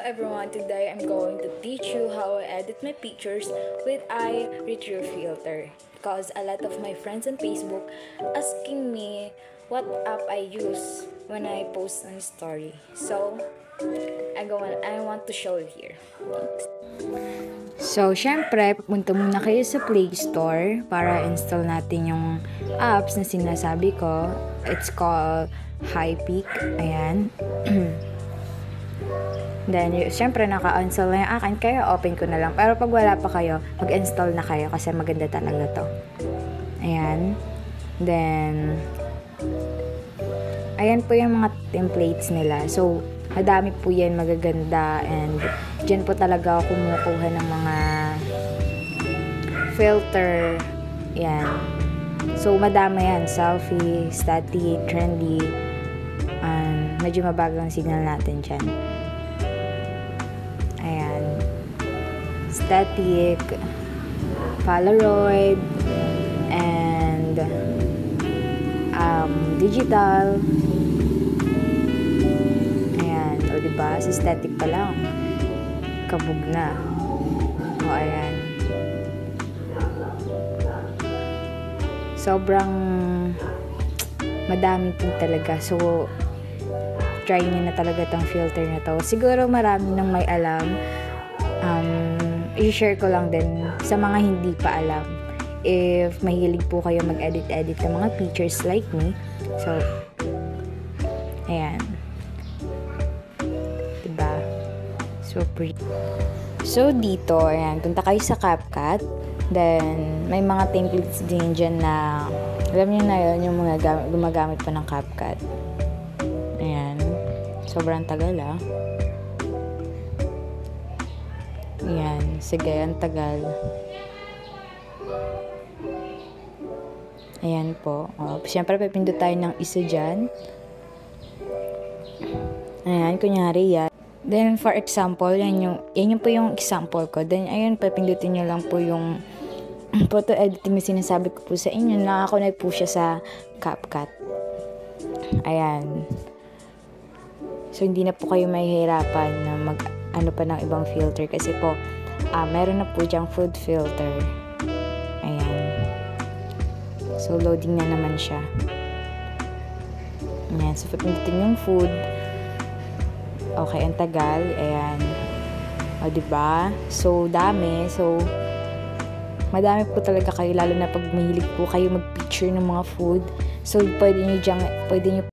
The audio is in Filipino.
everyone, today I'm going to teach you how I edit my pictures with iRetrieve filter because a lot of my friends on Facebook asking me what app I use when I post on story. So I want to show you here. So, syempre, pupunta muna kayo sa Play Store para install natin yung apps na sinasabi ko. It's called HiPic. Ayan. Then, syempre, naka-install na yung akin. Kaya, open ko na lang. Pero pag wala pa kayo, mag-install na kayo kasi maganda talaga to. Ayan. Then, ayan po yung mga templates nila. So, madami po yan, magaganda, and dyan po talaga ako kumukuha ng mga filter. Yan. So, madami yan. Selfie, static, trendy. Medyo mabagang signal natin dyan. Ayan. Static, Polaroid, and digital. Diba? Sa static pa lang. Kabog na. O, ayan. Sobrang madami po talaga. So, try nyo na talaga tong filter na to. Siguro marami nang may alam. I-share ko lang din sa mga hindi pa alam. If mahilig po kayo mag-edit-edit ng mga pictures like me. So, ayan. So pretty. So dito, ayan, punta kayo sa CapCut. Then, may mga templates din dyan na, alam niyo na yun, yung mga gumagamit pa ng CapCut. Ayan. Sobrang tagal, ah. Ayan. Sige, ang tagal. Ayan po. Siyempre, pipindot tayo ng isa dyan. Ayan, kunyari yan. Then, for example, yan yung po yung example ko. Then, ayun, papindutin nyo lang po yung photo editing na sinasabi ko po sa inyo. Nakakonect po siya sa CapCut. Ayan. So, hindi na po kayo mahihirapan na mag-ano pa ng ibang filter. Kasi po, meron na po dyang food filter. Ayan. So, loading na naman siya. Ayan. So, papindutin yung food. Okay, ang tagal. Ayan. O, diba? So, dami. So, madami po talaga kayo, lalo na pag mahilig po kayo mag-picture ng mga food. So, pwede nyo